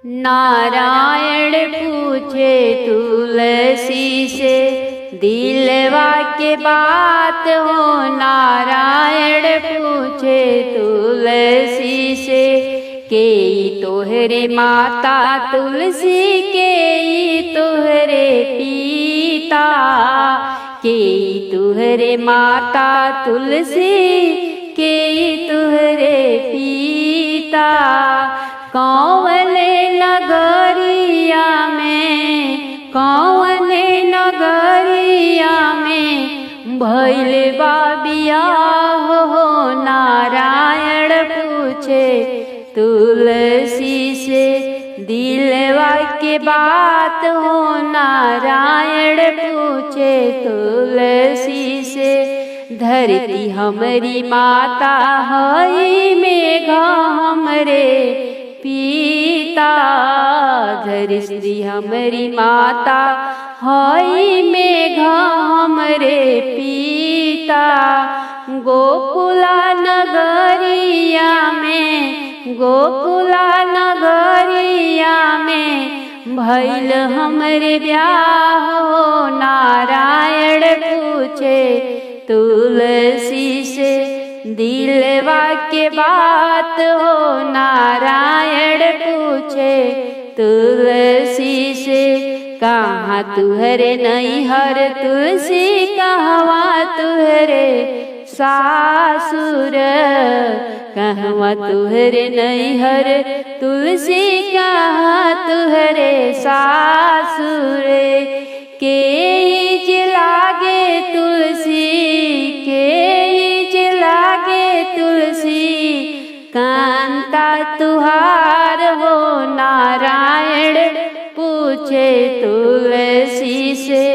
नारायण पूछे तुलसी से दिलवा के बात हो। नारायण पूछे तुलसी से के तोहरे माता तुलसी के तोहरे पिता के तोहरे माता तुलसी के तोहरे पिता। कौवने नगरिया में कौवने नगरिया में भइल बा बियाह हो। नारायण पूछे तुलसी से दिलवा के बात हो। नारायण पूछे तुलसी से धरती हमारी माता हई मेघा हमरे पिता। धरती हमारी माता हई मेघा हमरे पिता। गोकुला नगरिया में गोकुला नगरिया में भइल हमरे ब्याह हो। नारायण पूछे तुलसी से दिलवा के बात हो। नारायण पूछे तुलसी से कहाँ तुहरे नैहर तुलसी कहवा तुहरे सासुर। कहवा तुहरे नैहर तुलसी कहाँ तुहरे सासुर। के लागे तुलसी के लागे तुलसी कांता तुहार हो। नारायण पूछे तुलसी से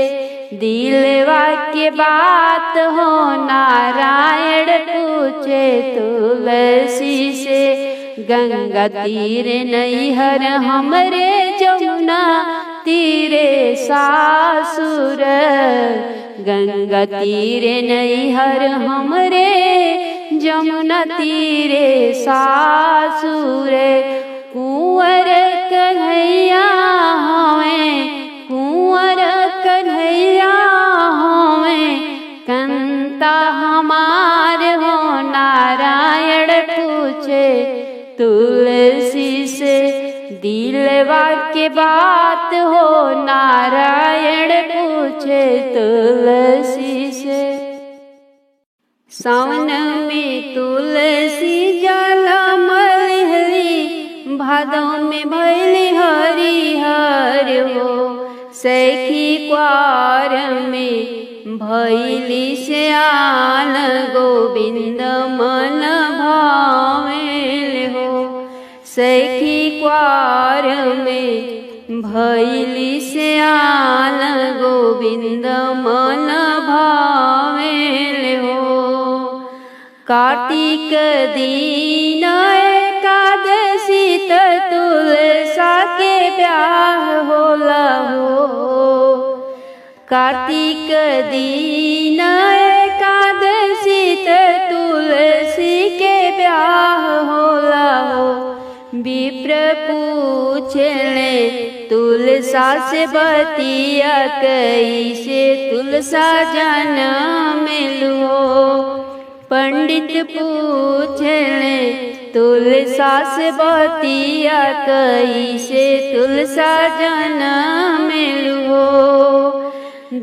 दिलवा के बात हो। नारायण पूछे तुलसी से गंगा तीर नैहर हमरे जमुना तीरे सासुर। गंगा तीरे नैहर हमरे जमुना तीरे सासुर। कुंवर कन्हैया हमें कुंवर कन्हैया हमें कंता हमार हो। नारायण पूछे तुलसी से दिलवा के बात हो। नारायण पूछे तुलसी से सावन में तुलसी जला मलहरी भादों में भैली हरिहर हो। सखी क्वार में भैली से आन गोविंद मन भावेल हो। सखी क्वार में भैली से आन गोविंद मन भावेल हो। कार्तिक दीन एकादशी तुलसा के ब्याह होला हो। कार्तिक दीन एकादशी तुलसी के ब्याह होला हो। विप्र पूछले तुलसा से बतिया कैसे तुलसा जन्म हो। पंडित पूछले तुलसा से बतिया कैसे तुलसा जन्म हो।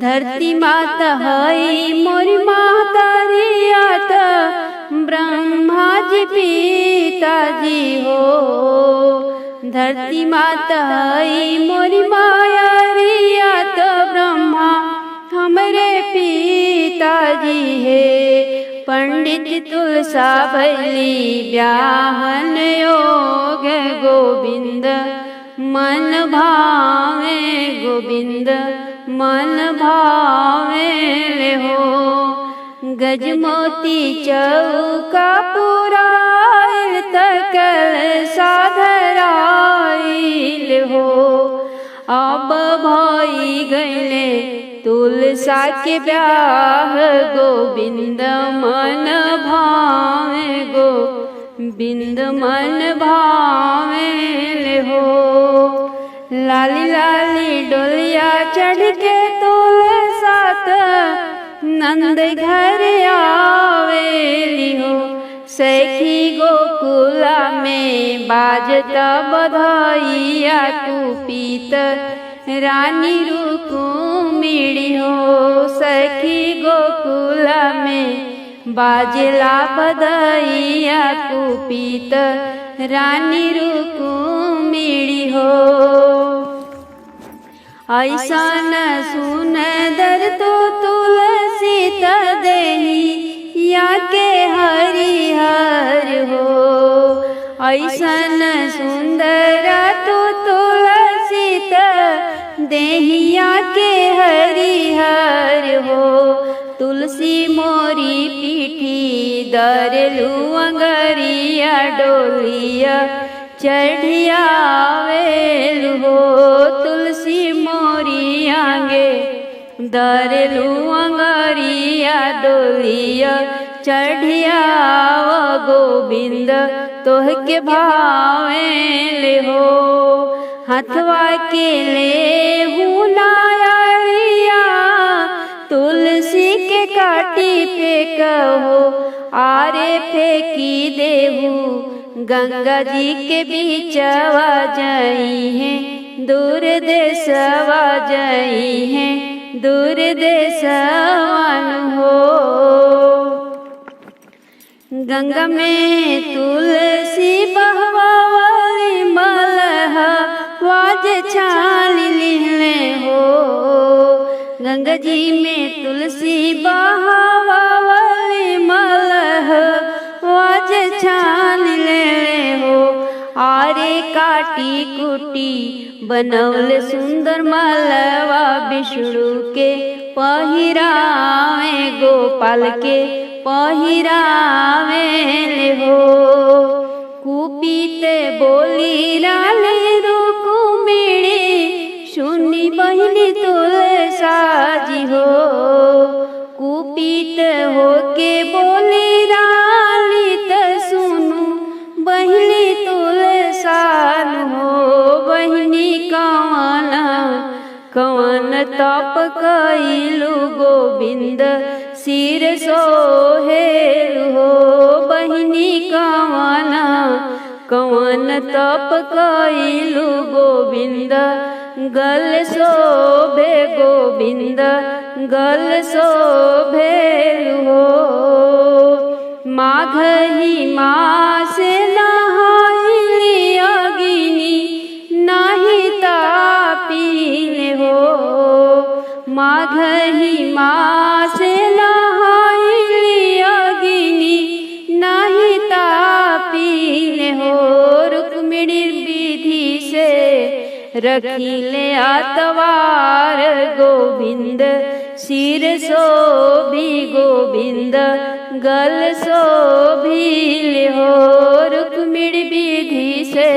धरती माता हई मोरी माता रियात ब्रह्मा जी पिताजी हो। धरती माता हई मोरी माया रियात ब्रह्मा हमरे पिताजी है। पंडित तुलसा भैली ब्याहन योग गोविंद मन भावे गोविंद मन भावे हो। गजमोती चौका पुराइल तकल साधराइल हो। अब भई गईले तुलसा के ब्याह गोविंद मन भावे गोविंद मन भावे हो। लाली लाली डोलिया चढ़ के तुलसात नंद घर आवेली हो। सखी गोकुला में बाजता बधाइया कुपीत रानी रुक्मिणी हो। सखी गोकुला में बाजला बधाइया कुपीत रानी रुक्मिणी हो। ऐसा न सुंदर तो तुलसी देही या के हरिहर हो। ऐसा न सुंदर तो तुलसी देहिया के हरिहर हो। तुलसी मोरी पीठी दरलू अंगरिया डोलिया चढ़िया वेल हो। तुलसी मोरी आगे दरलू अंगरिया डोलिया चढ़िया गोविंद तोह के भावेल हो। हथवा के ले नारिया तुलसी के काटी पे कहो। आरे फेंकी देहू गंगा जी के बीचवा जाई है। दूर देशवा जाई है दूर देशवान हो। गंगा में तुलसी बहवावली मलह वाज छाल लिहले हो। गंगा जी में तुलसी बहवावली मलह वाज छाल ले हो। आरे काटी कुटी बनौल सुंदर मालवा विष्णु के पहिरावे गोपाल के पहिरावे हो। कुपीत बोली राले रुक्मिणी सुनी बहिनी तुलसा जी हो। कुपीत होके बोली राली सुनु बहिनी तुलसान हो। बहिनी कवन तप कैलु गोविंद सिर सोहेल हो। बहिनी कवन तप कैलु गोविंद गल शोभे गोविंद गल शोभेल हो। माघ ही मास नहाइली अग्नि नाही तापीन हो। माघ ही मास नहाइली अग्नि नाही तापीन हो। रुक्मिणी विधि से रखिले आतवार गोविंद सिर शोभी गोविंद गल शोभिल हो। रुक्मिणी विधि से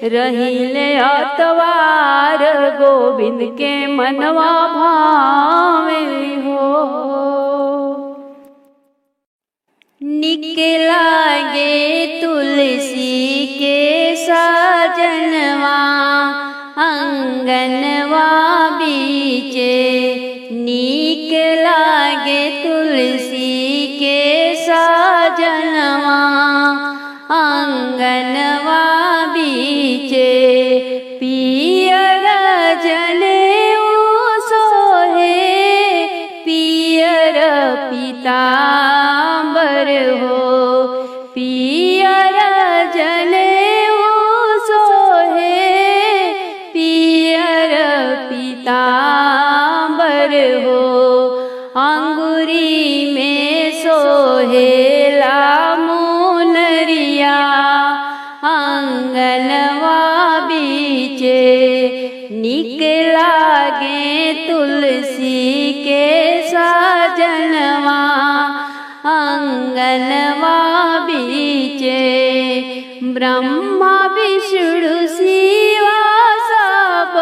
रहिले आतवार गोविंद के मनवा भावेली हो। निक लागे तुलसी के साजनवा अंगनवा बीचे। नीक लागे तुलसी के साजनवा अंगनवा बीचे। पियर जनेऊ सोहे पियर पीतांबर हो। पियर जनेऊ सोहे पियर पीतांबर हो। अंगुरी में सोहेला मुनरिया आंगनवा बीचे। निक लागे तुलसी के साजनवा आंगनवा बीचे। ब्रह्मा विष्णु शिवा सब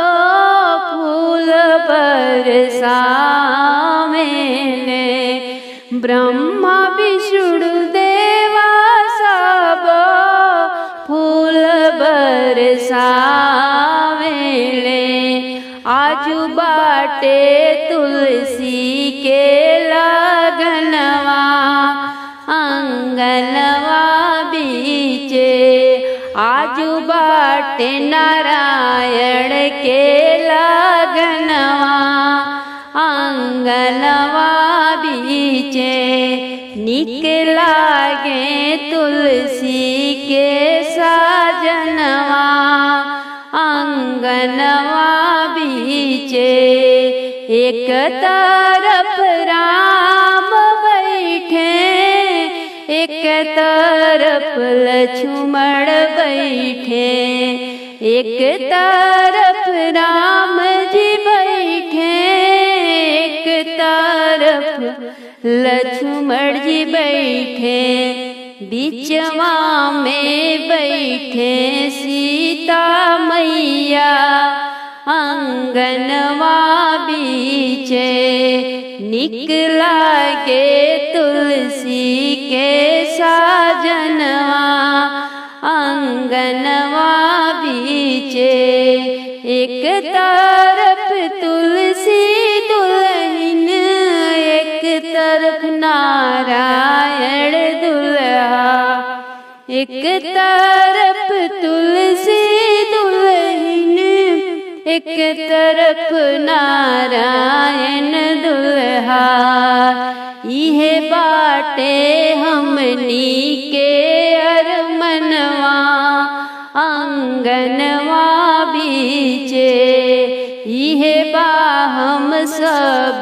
फूल बरसावेले। ब्रह्मा विष्णु देवा सब फूल बरसावेले। आजू बाटे तुलसी के लगनवा अंगनवा बीचे आजू बाटे नारायण के लगनवा अंगनवा बीचे निक लागे तुलसी के साजनवा अंगनवा बीचे एक तरफ राम बैठे एक तरफ लक्ष्मण बैठे एक तरफ राम जी बैठे एक तरफ लक्ष्मण जी बैठे बीचवा में बैठे सीता मैया अंगनवा बीचे निक लागे तुलसी के साजनवा अंगनवा बीचे एक तरफ तुलसी दुल्हन एक तरफ नारायण दुल्हा एक तरफ तुलसी दुल्हन एक तरफ नारायण दुल्हा इहे बाटे हमनी के अरमनवा अंगनवा बीचे इहे बा हम सब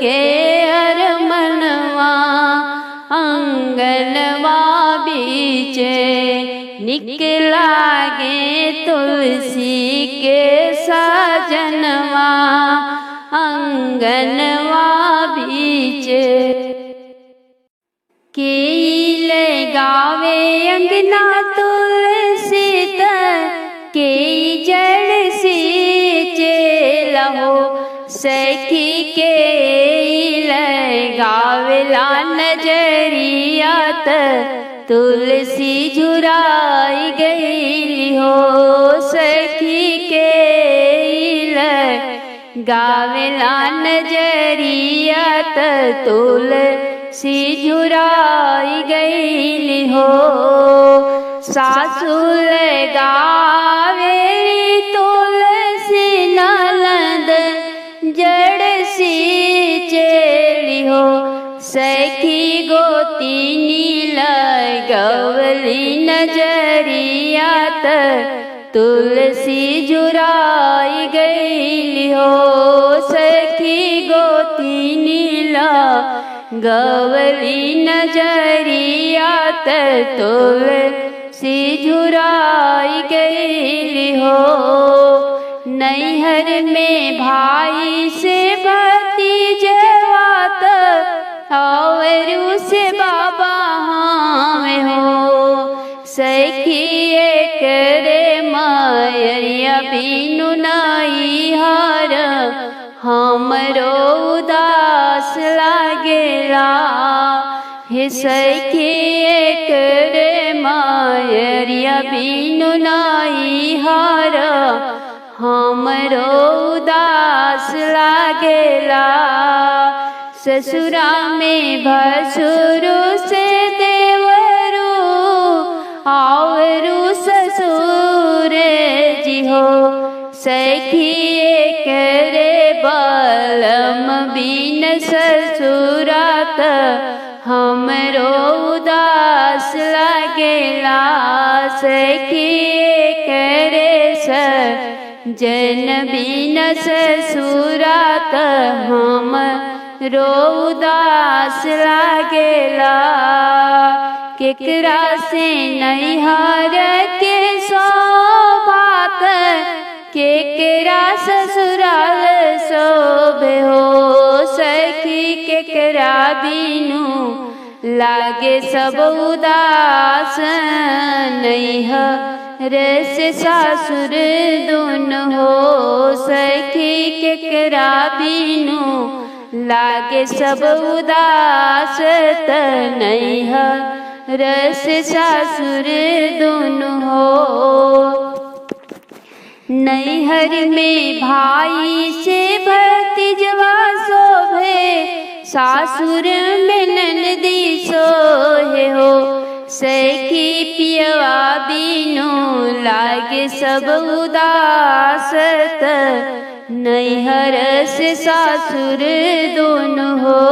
के अरमनवा अंगनवा बीचे निक लागे तुलसी के साजनवा अंगनवा बीचे के लगावे अंगना तुलसी के जड़ सींचे लहो सखी के लगावेला नजरिया तुलसी झुराई गई हो सखी के गावेला नजरिया तुलसी झुराई गई हो सासु लगावे तुलसी नलद जड़ सींचे हो सखी गोतीनी लगवली नजरिया तुलसी झुराई गई हो सखी गोतीनी लगवली नजरिया तुलसी झुराई गई हो नैहर में भाई से भतीजवात और से बाबा हमें हो सखी करे मायरिया बिनु नाई हार हमरो उदास लागेला हे सखी करे मायरिया बिनु नाई हार हमरो उदास लागेला ससुरा में भसुरु से देवरू आवरू ससुर जी हो सखी करे बलम बिन ससुरात हमरो उदास लागेला सखी करे जन बिन ससुरात हमरो उदास लागेला केकरा से नैहर के सोबात केकरा ससुराल शोभे हो सखी केकरा बिनु लागे सब उदास नैहर से सासुर दुन हो सखी केकरा बिनु लागे सब उदास नैहर से सासुर दुन हो नैहर में भाई से भतीजवा शोभे, सासुर में ननदी सोहे हो। सखी पियवा बिनु लागे सब उदासत, नैहर से सासुर दोनों हो।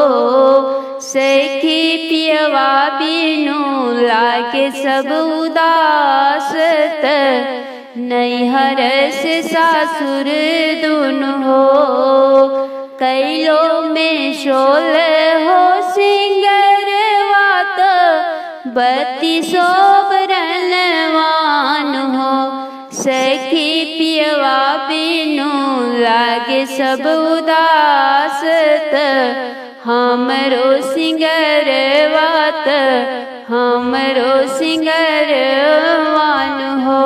सखी पियवा बिनु लागे सब उदासत, नैहर से सासुर दोनों हो। कैलो में शोल हो सिंगरवात, बत्ती सोबरनवान हो। सखी पियवा बिनु लागे सब उदासत, हमरो सिंगरवात हमरो सिंगरवान हो।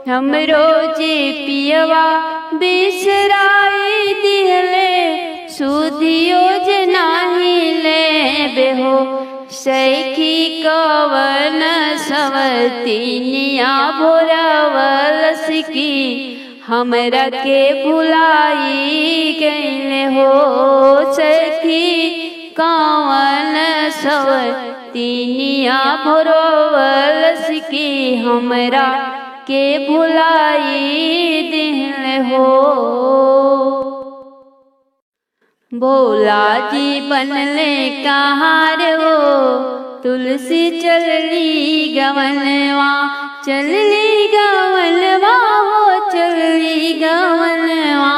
हमरो जे पियवा बिसराई दिहले, सुधियो जे नाही लेबे हो। सखी कवन सवतीनिया भोरावलस की, हमरा के भुलाई गईले हो। सखी कवन सवतीनिया भोरावलस की, हमरा के भुलाई दिहले हो। भोला जी बनले कहार हो, तुलसी चलली गवनवा, चलली गवनवा हो, चलली गवनवा।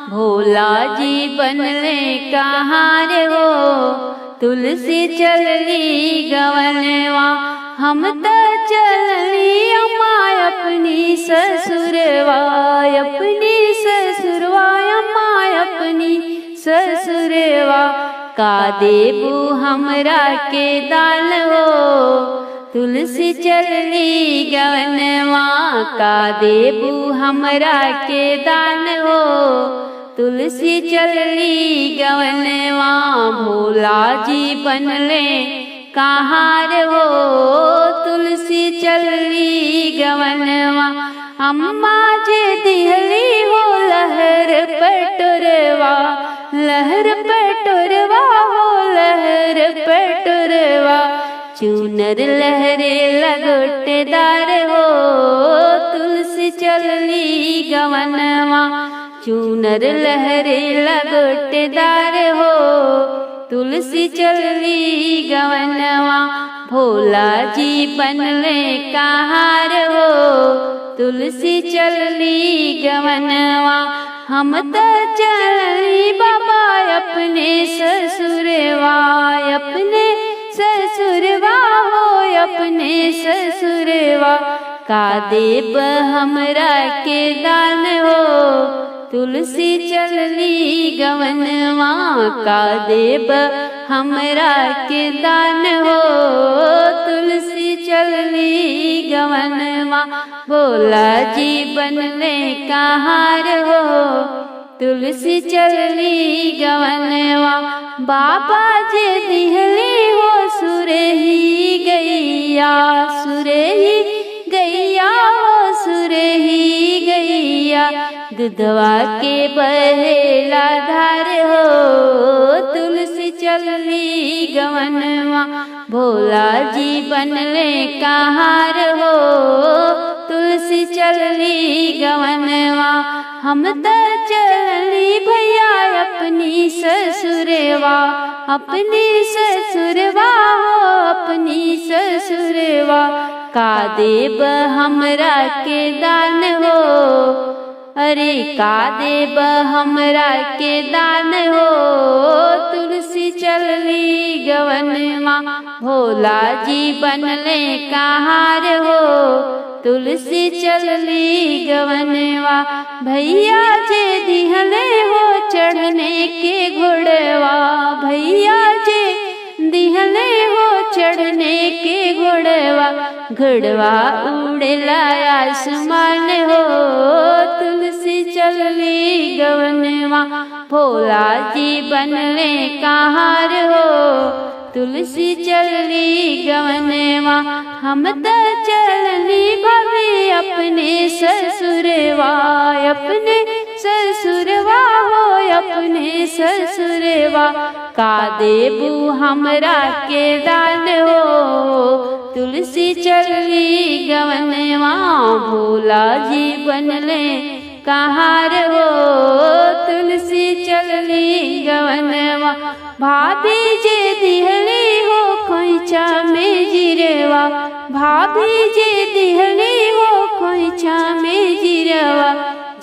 भोला जी बनले कहार हो, तुलसी चलली गवनवा। हम त चलली अम्मा अपनी ससुरवा, अपनी ससुरवा अम्मा अपनी ससुरवा। का देबू हमरा के दान हो, तुलसी चलली गवनवा। का देबू हमरा के दान हो, तुलसी चलली गवनवा। भोला जी बनले कहार हो, तुलसी चलली गवनवा। अम्मा जे दिहली हो लहर पटोरवा, लहर पटोरवा हो, लहर पटोरवा। चूनर लहरे लगोटेदार हो, तुलसी चलली गवनवा। चूनर लहरे लगोटेदार हो, तुलसी चलली गवनवा। भोला जी बनले कहार हो, तुलसी चलली गवनवा। हम त चलली बाबा अपने ससुरवा, अपने ससुरवा हो, अपने ससुरवा। का देब हमरा के दान हो, तुलसी चलली गवनवा। का देब हमरा के दान हो, तुलसी चलली गवनवा। भोला जी बनले कहार हो, तुलसी चलली गवनवा। बाबा जे दिहली हो सुरही गैया, सुरही गैया हो, सुरही गैया। दुधवा के बहेला धार हो, तुलसी चलली गवनवा। भोला जी बनले कहार हो, तुलसी चलली गवनवा। हम त चलली भैया अपनी ससुरवा, अपनी ससुरवा हो, अपनी ससुरवा। का देब हमरा के दान हो, अरे का देब हमरा के दान हो, तुलसी चलली गवनवा। भोला जी बनले कहार हो, तुलसी चलली गवनवा। भैया जे दिहले हो चढ़ने के घोड़वा, भैया जे दिहले हो चढ़ने के घोड़वा। घोड़वा उड़ेला आसमान हो, तुलसी चलली गवनवा। भोला जी बनले कहार हो, तुलसी चलली गवनवा। हम त चलली भवे अपने ससुर ससुरवा अपने ससुरवा हो अपने ससुरवा का देबू हमरा के दान हो तुलसी चली गवनवा भोला जी बनले कहार हो तुलसी चली गवनवा भाभी जे दिहली हो खोइछा में जिरवा भाभी जे दिहली हो खोइछा में जिरवा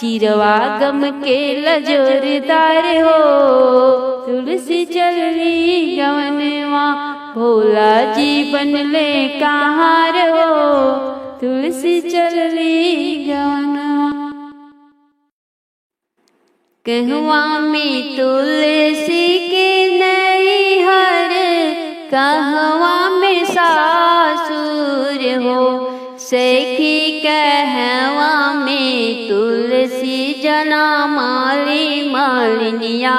जिरवा गम के लजोरदार हो तुलसी चली गवनवा भोला जी बनले कहार हो तुलसी चली गवनवा कहवा में तुलसी के नैहर कहवा में सासुर हो सखी कहवा में तुलसी जना माली मालिनिया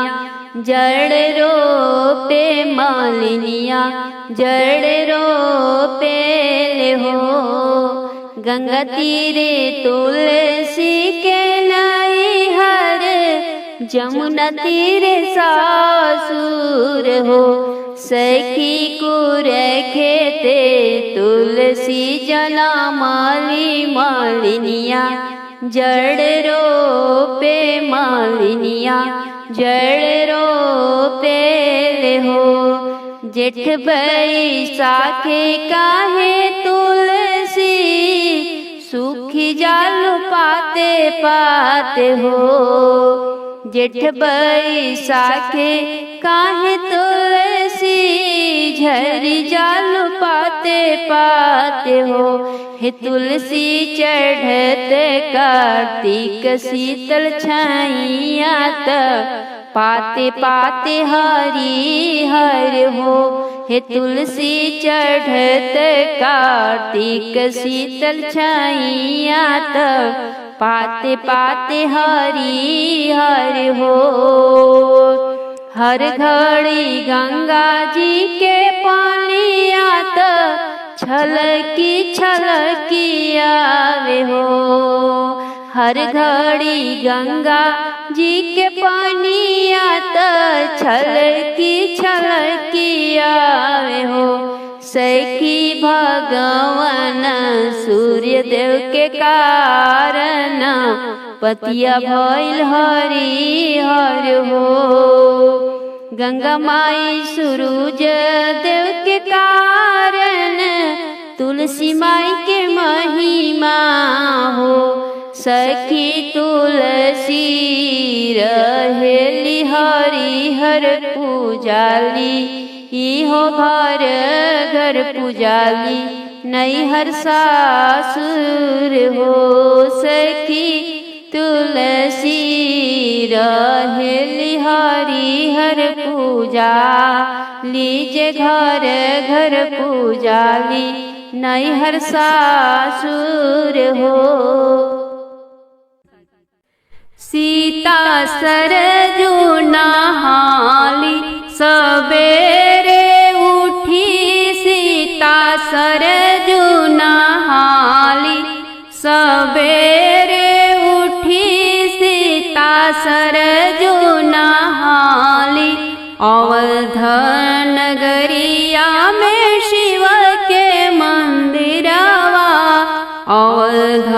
जड़ रोपे मालिनिया जड़ रोपे ले हो गंगा तीरे तुलसी के नैहर जमुना तीरे सासुर हो सखी को रखेते तुलसी जना माली मालिनिया जड़ रोपे मालिनिया जड़ रोपे ले हो जेठ बैसाखे काहे तुलसी सूखी जालू पाते पाते हो जेठ बैसाखे काहे तुलसी झरी जालू पाते पाते हो हे तुलसी चढ़त कार्तिक शीतल छाइया पाते पाते हरी हर हो हे तुलसी चढ़त कार्तिक शीतल छाइया पाते पाते हरी हर हो हर घड़ी गंगा जी के पानी आत छलकी आवे हो हर घड़ी गंगा जी के पानी आत छलकी आवे हो सखी भगवान सूर्य देव के कारण पतिया भइल हरी हर हो गंगा माई सूरज देव के कारण तुलसी माई के महिमा हो सखी तुलसी रहेली हरी हर पूजाली इहो घर घर पूजाली नैहर सासुर हो सखी तुलसी रहेली हरी हर पूजा लीजे घर घर पूजाली नैहर सासुर हो सीता सरजू नहाली सबेरे उठी सीता सरजू नहाली सबेरे उठी सीता सरजू नहाली अवध नगरिया में शिव के मंदिरवा अवध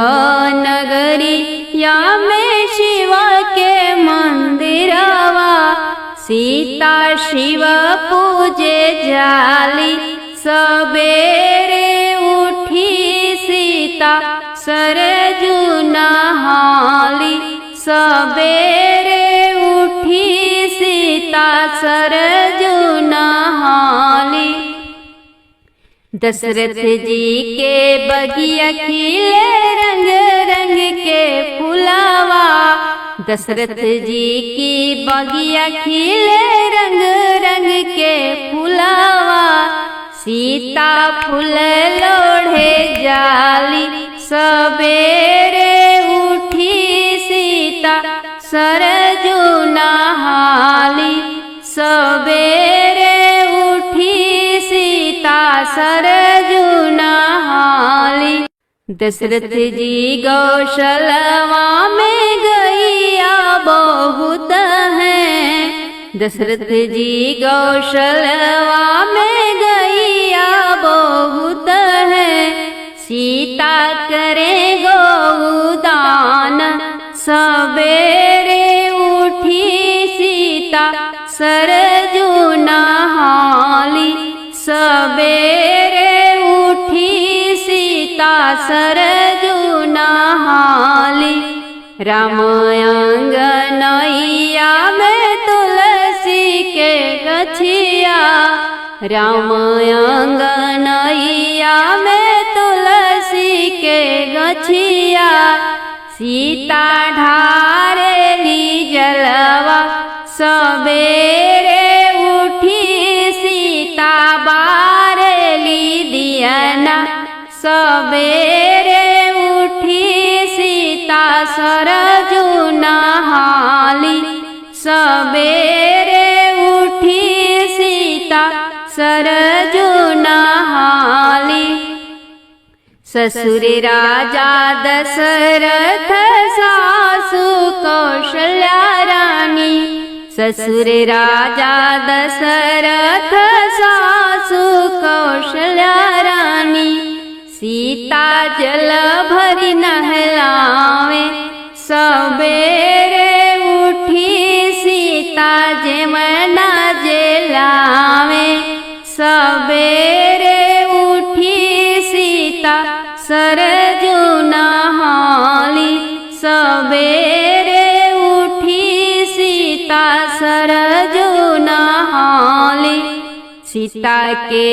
नगरिया में शिव के मंदिरवा सीता शिव पूजे जाली सबेरे उठी सीता सरजू नहाली सबेरे उठी सीता सरजू नहाली दशरथ जी के बगिया खिले रंग रंग के फुलावा दशरथ जी की बगिया खिले रंग रंग के फुलावा सीता फूल लोढ़े जाली सबेरे उठी सीता सरजू नहाली सबेरे उठी सीता सरजू नहाली दशरथ जी गौशलवा बहुत हैं। दशरथ जी गौशलवा में गैया बहुत है। सीता करे गोदान सबेरे उठी सीता सरजू नहाली। सबेरे उठी सीता सरजू नहाली। राम अंगनैया में तुलसी के गछिया। राम अंगनैया में तुलसी के गछिया। सीता ढारेली जलवा सबेरे उठी सीता बारेली दियना। सबेरे उठी सीता सरजू नहाली। सबेरे उठी सीता सरजू नहाली। ससुर राजा दशरथ सासु कौशल्या रानी। ससुर राजा दशरथ सासु कौशल्या रानी। सीता जल भरी नहलावे सबेरे उठी सीता जमुना जलावे। सबेरे उठी सीता सरजू नहाली। सबेरे उठी सीता सरजू नहाली। सीता के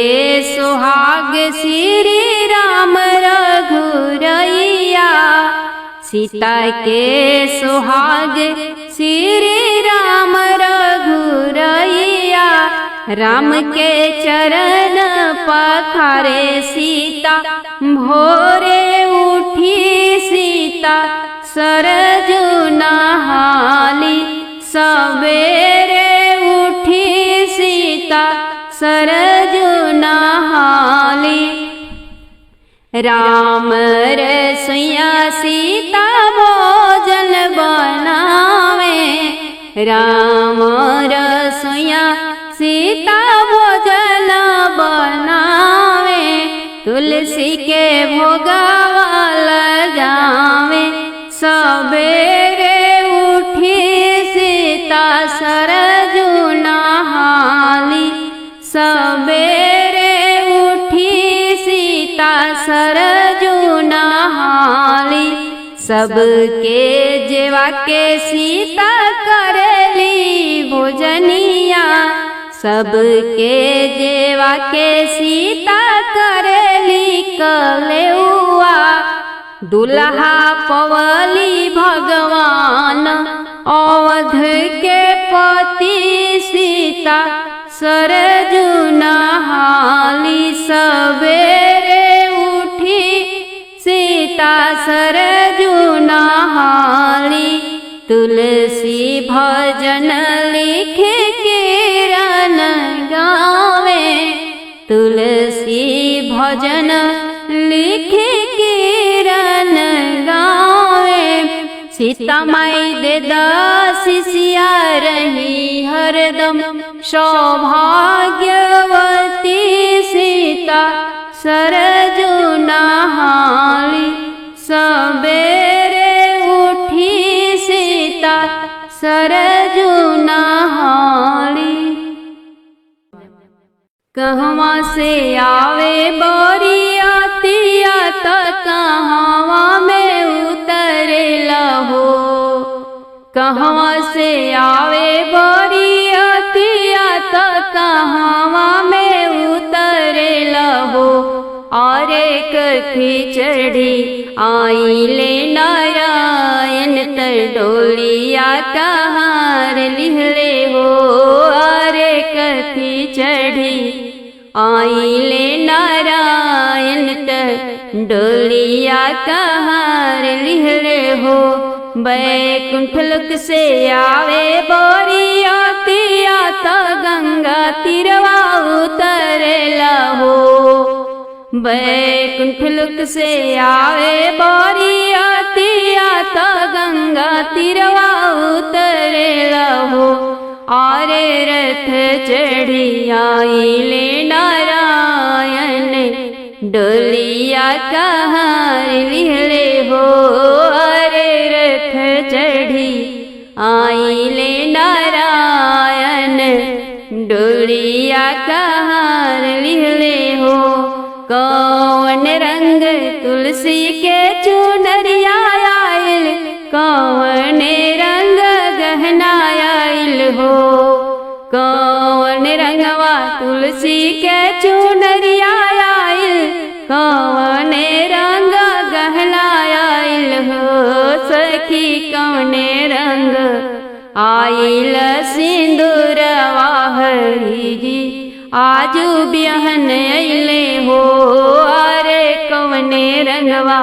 सुहाग श्री राम रघुरैया। सीता के सुहाग श्री राम रघुरैया। राम के चरण पखारे सीता भोरे उठी सीता सरजू नहाली। सबेरे उठी सीता सरजू नहाली। राम रसोइया सीता भोजन बनावे। राम रसोइया सीता भोजन बनावे। तुलसी के भोगवा लगावे। सबेरे उठी सीता सरजू नहाली। सबेरे उठी सीता सरजू नहाली। सबके जेवा के सीता करेली भोजनिया। सबके जेवा के सीता करेली कलेउआ। दुल्हा पवली भगवान अवध के पति सीता सरजू नहाली। सबेरे उठी सीता सरजू नहाली। तुलसी भजन लिखे किरण गावे। तुलसी भजन लिखे किरण गावे। सीता माई दे दासिया रही हरदम सौभाग्यवती। सीता सरजू नहाली। सबेरे उठी सीता सरजू नहाली। कहवा से आवे बरियातिया त कहवा में उतरेला हो। कहवा से आवे बरियातिया त कहवा में उतरेला हो। अरे कथी चढ़ी आइले नारायण त डोलिया कहार लिहले हो। अरे कथी चढ़ी आइले नारायण त डोलिया कहार लिहले हो। बैकुंठ लोक से आवे बरियातिया त गंगा तीरवा उतरेला हो। बैकुंठ लोक से आवे बरियातिया त गंगा तीरवा उतरे हो। आरे रथ चढ़ी आइले नारायण, डोलिया कहार लिहले हो। आरे रथ चढ़ी आइले नारायण, डोलिया कहार लिहले हो। कौन रंग तुलसी के चुनरिया आइल, कौन रंग गहना आइल हो। कौन रंगवा तुलसी के चुनरिया आइल, कौन रंग गहना आइल हो। सखी कौन रंग आइल सिंदूरवा हरी जी, आजू बिहन अइले हो। अरे कौन रंगवा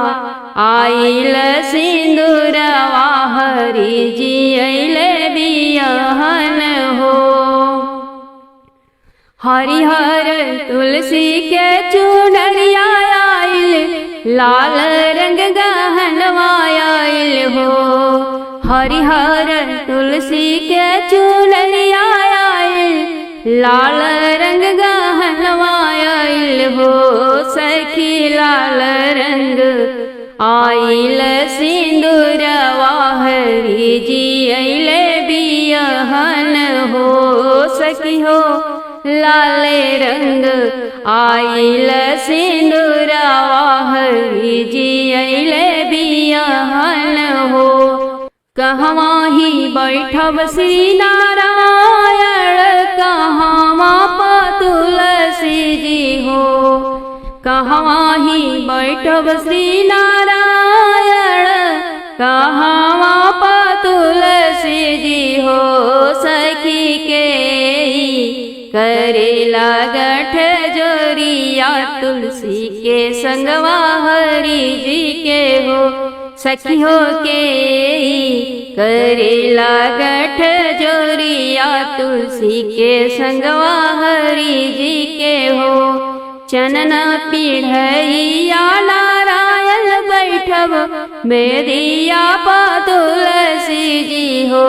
आइल सिंदूरवा हरी जी, अइले बिहन हो। हरिहर तुलसी के चुनरिया आइल, लाल रंग गहनवा आइल हो। हरिहर तुलसी के चुनरिया आइल, लाल रंग गहनवा आइल हो। सखी लाल रंग आइल सिंदूरवा हरी जी, अइले बिहन हो। सखी हो लाले रंग आइल सिंदूरवा हरी जी, अइले बिहन हो। कहवा ही बैठब श्री नारायण, कहवा तुलसी जी हो। कहवा ही बैठब श्री नारायण, कहवा तुलसी जी हो। सखी के करेला गठ जोरिया, तुलसी के संगवा हरी जी के हो। सखी हो के करेला गठ जोरिया, तुलसी के संगवा हरी जी के हो। चनन पीढ़िया नारायण बैठब, बेदिया तुलसी जी हो।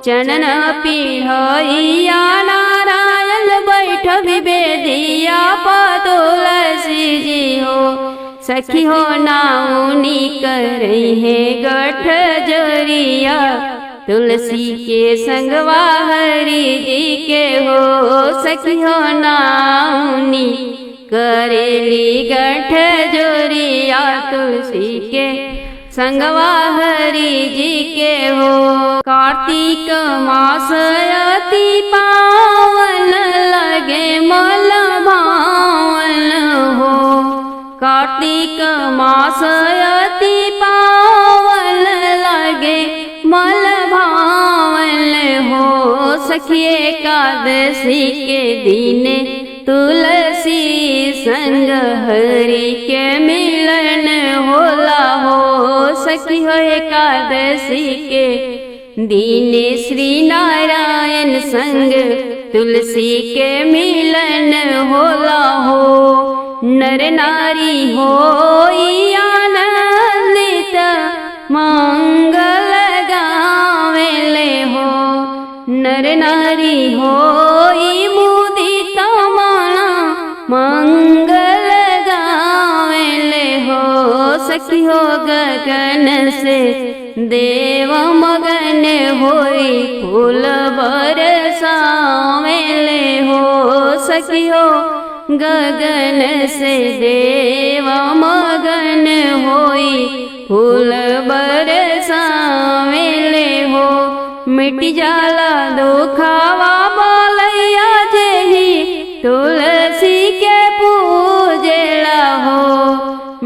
चनन पीढ़िया नारायण बैठब, बेदिया तुलसी जी हो। सखी हो नाउनी करई है गठ जोरिया, तुलसी के संगवा हरी जी के हो। सखी हो नाउनी करेली गठ जोरिया, तुलसी के संगवा हरी जी के हो। कार्तिक मास अति पावन, लगे मल भावन हो। कार्तिक मास अति पावन, लगे मल भावन हो। सखी एकादशी के दिन, तुलसी संग हरि के मिलन होला हो। सखी हो एकादशी के दिन, श्री नारायण संग तुलसी के मिलन होला हो। नर नारी होई आनंदित, मंगल गावेले हो। नर नारी होई मुदित मन, मंगल गावेले हो। सखी हो गगन से देव मगन होई, फूल बरसावेले हो। सखी हो गगन से देव मगन होई, फूल बरसावेले हो। मिट जाला दुखावा बलैया, जेही तुलसी के पूजेला हो।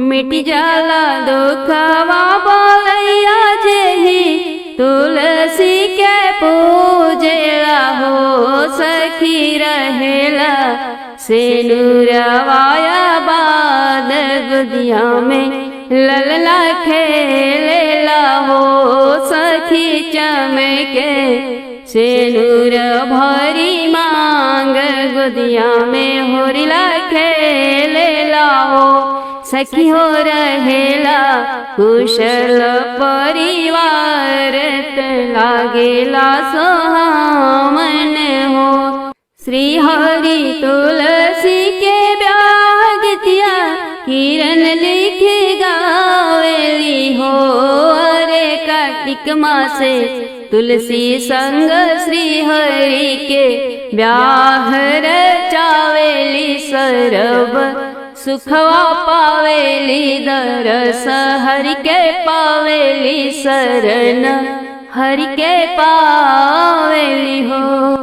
मिट जाला दुखावा बलैया, जेही तुलसी के पूजेला हो। सखी रहेला सेनुरवाया बाद, गुदिया में ललना खेलेला हो। सखी चमके सेनुर भरी मांग, गुदिया में होरिला खेलेला हो। सखी हो रहेला कुशल परिवार, लागेला सोहा श्री हरि तुलसी के ब्यागतिया किरण लिख गावेली हो। अरे कार्तिक मासे तुलसी संग श्री हरि के ब्याह रचावेली सरब सुखवा पावेली दरस हरि के पावेली शरण हरि के पावेली हो।